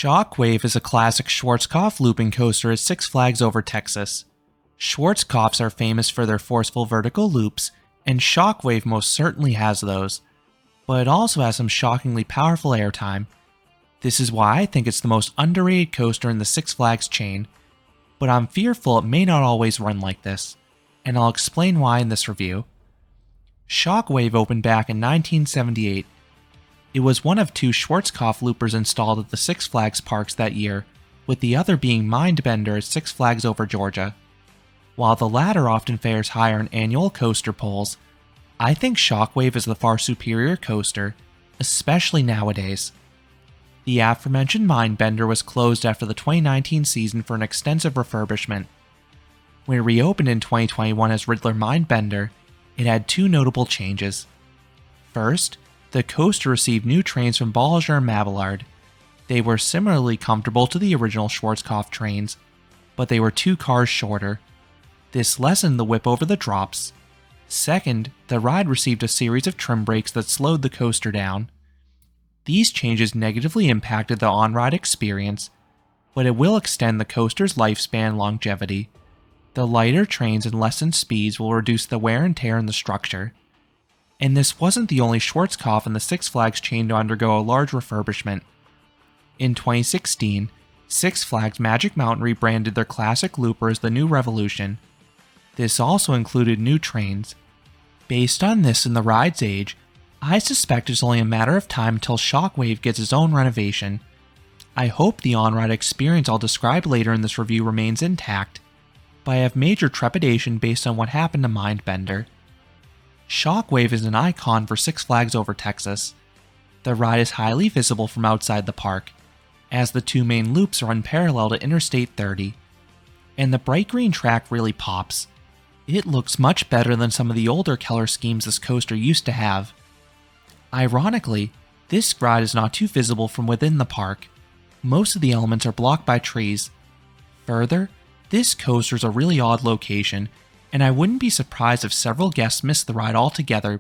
Shockwave is a classic Schwarzkopf looping coaster at Six Flags Over Texas. Schwarzkopfs are famous for their forceful vertical loops, and Shockwave most certainly has those, but it also has some shockingly powerful airtime. This is why I think it's the most underrated coaster in the Six Flags chain, but I'm fearful it may not always run like this, and I'll explain why in this review. Shockwave opened back in 1978. It was one of two Schwarzkopf loopers installed at the Six Flags parks that year, with the other being Mindbender at Six Flags Over Georgia. While the latter often fares higher in annual coaster polls, I think Shockwave is the far superior coaster, especially nowadays. The aforementioned Mindbender was closed after the 2019 season for an extensive refurbishment. When it reopened in 2021 as Riddler Mindbender, it had two notable changes. First, the coaster received new trains from Bolliger and Mabillard. They were similarly comfortable to the original Schwarzkopf trains, but they were 2 cars shorter. This lessened the whip over the drops. Second, the ride received a series of trim brakes that slowed the coaster down. These changes negatively impacted the on-ride experience, but it will extend the coaster's lifespan and longevity. The lighter trains and lessened speeds will reduce the wear and tear in the structure. And this wasn't the only Schwarzkopf in the Six Flags chain to undergo a large refurbishment. In 2016, Six Flags Magic Mountain rebranded their classic looper as the New Revolution. This also included new trains. Based on this and the ride's age, I suspect it's only a matter of time until Shockwave gets its own renovation. I hope the on-ride experience I'll describe later in this review remains intact, but I have major trepidation based on what happened to Mindbender. Shockwave is an icon for Six Flags Over Texas. The ride is highly visible from outside the park, as the two main loops run parallel to Interstate 30. And the bright green track really pops. It looks much better than some of the older Keller schemes this coaster used to have. Ironically, this ride is not too visible from within the park. Most of the elements are blocked by trees. Further, this coaster is a really odd location, and I wouldn't be surprised if several guests missed the ride altogether.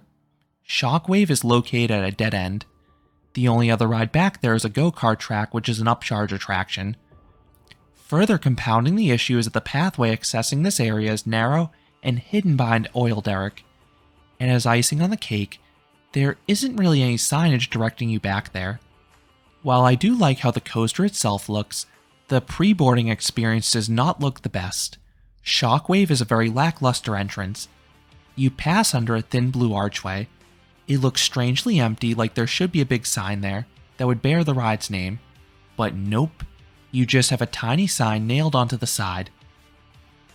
Shockwave is located at a dead end. The only other ride back there is a go-kart track, which is an upcharge attraction. Further compounding the issue is that the pathway accessing this area is narrow and hidden behind oil derrick. And as icing on the cake, there isn't really any signage directing you back there. While I do like how the coaster itself looks, the pre-boarding experience does not look the best. Shockwave is a very lackluster entrance. You pass under a thin blue archway. It looks strangely empty, like there should be a big sign there that would bear the ride's name. But nope, you just have a tiny sign nailed onto the side.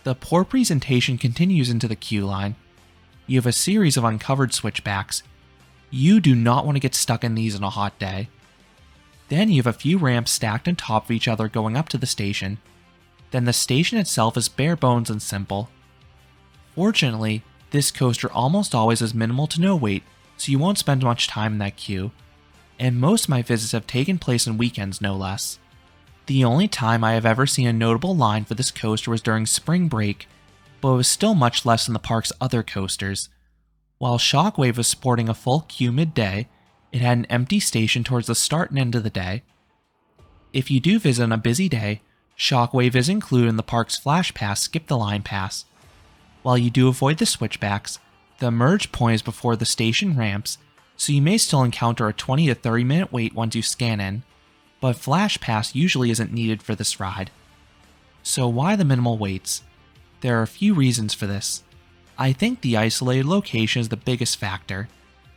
The poor presentation continues into the queue line. You have a series of uncovered switchbacks. You do not want to get stuck in these on a hot day. Then you have a few ramps stacked on top of each other going up to the station. Then the station itself is bare bones and simple. Fortunately, this coaster almost always has minimal to no wait, so you won't spend much time in that queue. And most of my visits have taken place on weekends, no less. The only time I have ever seen a notable line for this coaster was during spring break, but it was still much less than the park's other coasters. While Shockwave was sporting a full queue midday, it had an empty station towards the start and end of the day. If you do visit on a busy day, Shockwave is included in the park's Flash Pass Skip the Line Pass. While you do avoid the switchbacks, the merge point is before the station ramps, so you may still encounter a 20 to 30 minute wait once you scan in, but Flash Pass usually isn't needed for this ride. So why the minimal waits? There are a few reasons for this. I think the isolated location is the biggest factor.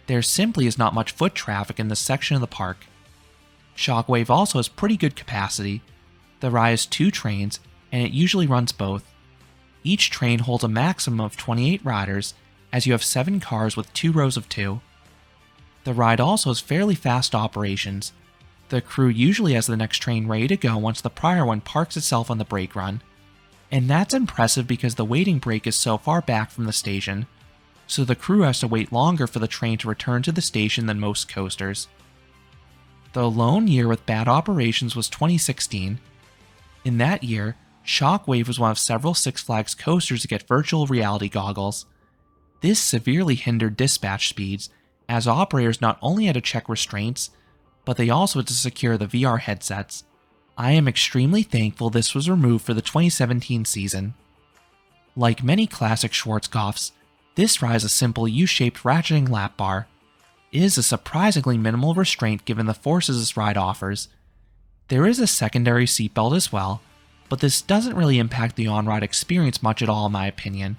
There simply is not much foot traffic in this section of the park. Shockwave also has pretty good capacity. The ride has 2 trains, and it usually runs both. Each train holds a maximum of 28 riders, as you have 7 cars with 2 rows of 2. The ride also has fairly fast operations. The crew usually has the next train ready to go once the prior one parks itself on the brake run. And that's impressive because the waiting brake is so far back from the station, so the crew has to wait longer for the train to return to the station than most coasters. The lone year with bad operations was 2016. In that year, Shockwave was one of several Six Flags coasters to get virtual reality goggles. This severely hindered dispatch speeds, as operators not only had to check restraints, but they also had to secure the VR headsets. I am extremely thankful this was removed for the 2017 season. Like many classic Schwarzkopfs, this ride is a simple U-shaped ratcheting lap bar. It is a surprisingly minimal restraint given the forces this ride offers. There is a secondary seatbelt as well, but this doesn't really impact the on-ride experience much at all in my opinion.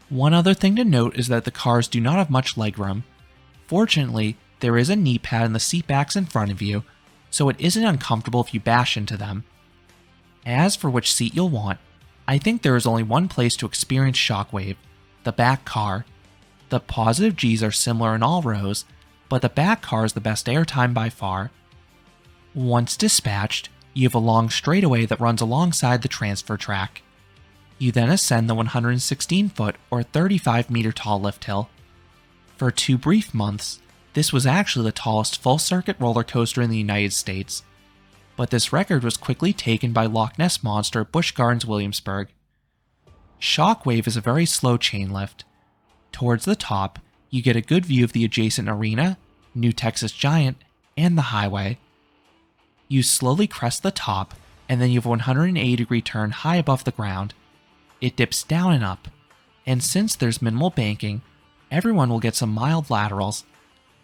One other thing to note is that the cars do not have much legroom. Fortunately, there is a knee pad in the seat backs in front of you, so it isn't uncomfortable if you bash into them. As for which seat you'll want, I think there is only one place to experience Shockwave, the back car. The positive Gs are similar in all rows, but the back car is the best airtime by far. Once dispatched, you have a long straightaway that runs alongside the transfer track. You then ascend the 116-foot or 35-meter tall lift hill. For 2 brief months, this was actually the tallest full-circuit roller coaster in the United States, but this record was quickly taken by Loch Ness Monster at Busch Gardens Williamsburg. Shockwave is a very slow chain lift. Towards the top, you get a good view of the adjacent arena, New Texas Giant, and the highway. You slowly crest the top, and then you have a 180-degree turn high above the ground. It dips down and up, and since there's minimal banking, everyone will get some mild laterals,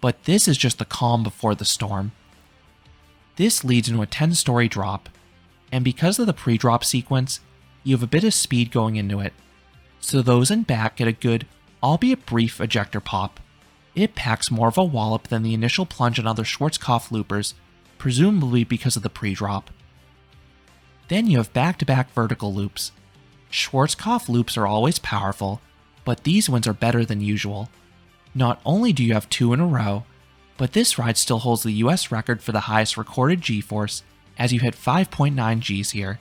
but this is just the calm before the storm. This leads into a 10-story drop, and because of the pre-drop sequence, you have a bit of speed going into it, so those in back get a good, albeit brief, ejector pop. It packs more of a wallop than the initial plunge on other Schwarzkopf loopers, presumably because of the pre-drop. Then you have back-to-back vertical loops. Schwarzkopf loops are always powerful, but these ones are better than usual. Not only do you have 2 in a row, but this ride still holds the US record for the highest recorded G-force, as you hit 5.9 Gs here.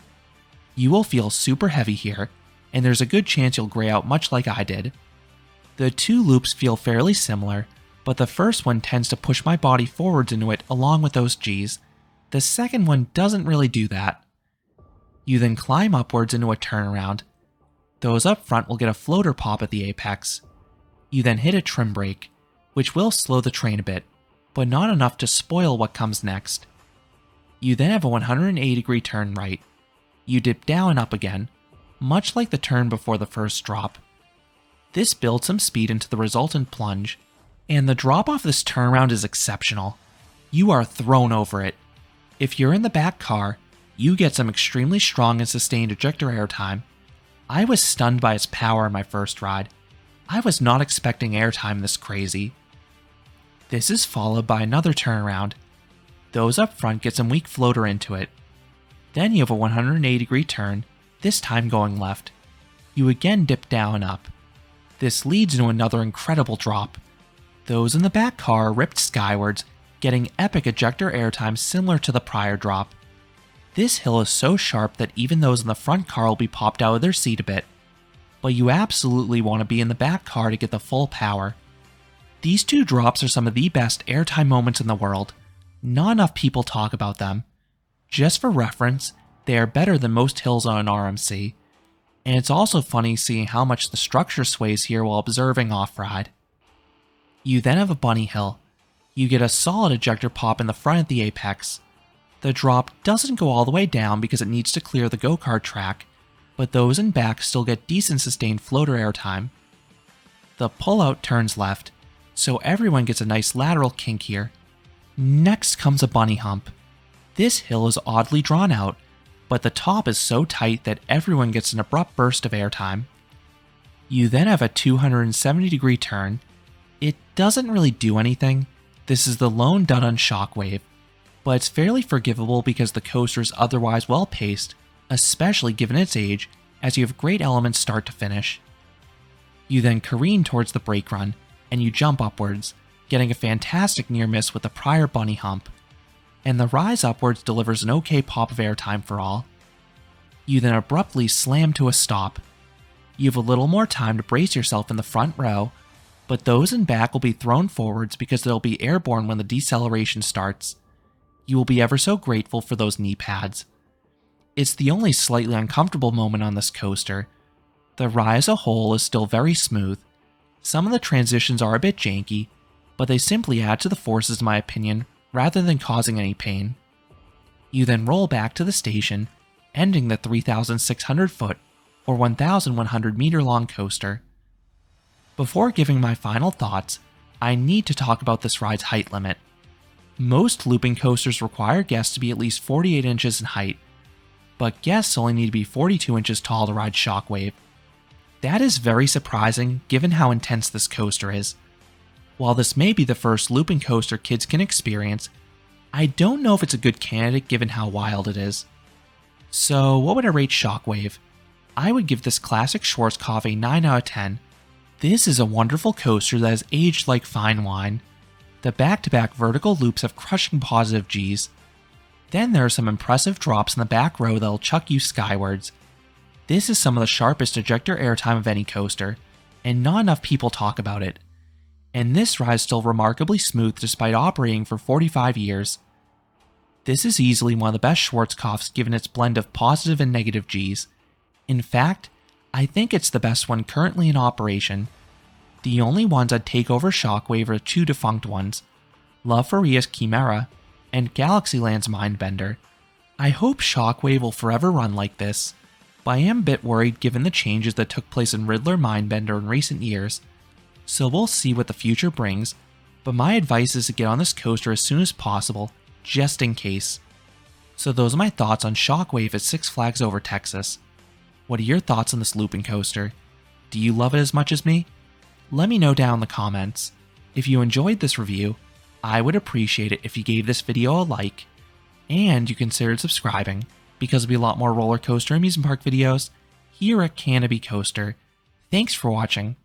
You will feel super heavy here, and there's a good chance you'll gray out much like I did. The 2 loops feel fairly similar, but the first one tends to push my body forwards into it along with those Gs. The second one doesn't really do that. You then climb upwards into a turnaround. Those up front will get a floater pop at the apex. You then hit a trim brake, which will slow the train a bit, but not enough to spoil what comes next. You then have a 180-degree turn right. You dip down and up again, much like the turn before the first drop. This builds some speed into the resultant plunge, and the drop off this turnaround is exceptional. You are thrown over it. If you're in the back car, you get some extremely strong and sustained ejector airtime. I was stunned by its power in my first ride. I was not expecting airtime this crazy. This is followed by another turnaround. Those up front get some weak floater into it. Then you have a 180-degree turn, this time going left. You again dip down and up. This leads into another incredible drop. Those in the back car are ripped skywards, getting epic ejector airtime similar to the prior drop. This hill is so sharp that even those in the front car will be popped out of their seat a bit, but you absolutely want to be in the back car to get the full power. These 2 drops are some of the best airtime moments in the world. Not enough people talk about them. Just for reference, they are better than most hills on an RMC, and it's also funny seeing how much the structure sways here while observing off-ride. You then have a bunny hill. You get a solid ejector pop in the front at the apex. The drop doesn't go all the way down because it needs to clear the go-kart track, but those in back still get decent sustained floater airtime. The pull-out turns left, so everyone gets a nice lateral kink here. Next comes a bunny hump. This hill is oddly drawn out, but the top is so tight that everyone gets an abrupt burst of airtime. You then have a 270-degree turn. It doesn't really do anything. This is the lone dud on Shockwave, but it's fairly forgivable because the coaster is otherwise well paced, especially given its age, as you have great elements start to finish. You then careen towards the brake run, and you jump upwards, getting a fantastic near miss with the prior bunny hump, and the rise upwards delivers an okay pop of airtime for all. You then abruptly slam to a stop. You have a little more time to brace yourself in the front row, but those in back will be thrown forwards because they'll be airborne when the deceleration starts. You will be ever so grateful for those knee pads. It's the only slightly uncomfortable moment on this coaster. The ride as a whole is still very smooth. Some of the transitions are a bit janky, but they simply add to the forces in my opinion, rather than causing any pain. You then roll back to the station, ending the 3,600 foot or 1,100 meter long coaster. Before giving my final thoughts, I need to talk about this ride's height limit. Most looping coasters require guests to be at least 48 inches in height, but guests only need to be 42 inches tall to ride Shockwave. That is very surprising given how intense this coaster is. While this may be the first looping coaster kids can experience, I don't know if it's a good candidate given how wild it is. So what would I rate Shockwave? I would give this classic Schwarzkopf a 9 out of 10. This is a wonderful coaster that has aged like fine wine. The back-to-back vertical loops have crushing positive Gs. Then there are some impressive drops in the back row that'll chuck you skywards. This is some of the sharpest ejector airtime of any coaster, and not enough people talk about it. And this ride is still remarkably smooth despite operating for 45 years. This is easily one of the best Schwarzkopfs given its blend of positive and negative Gs. In fact, I think it's the best one currently in operation. The only ones I'd take over Shockwave are two defunct ones, La Feria's Chimera and Galaxyland's Mindbender. I hope Shockwave will forever run like this, but I am a bit worried given the changes that took place in Riddler Mindbender in recent years, so we'll see what the future brings, but my advice is to get on this coaster as soon as possible, just in case. So those are my thoughts on Shockwave at Six Flags Over Texas. What are your thoughts on this looping coaster? Do you love it as much as me? Let me know down in the comments. If you enjoyed this review, I would appreciate it if you gave this video a like, and you considered subscribing, because there'll be a lot more roller coaster amusement park videos here at Canopy Coaster. Thanks for watching.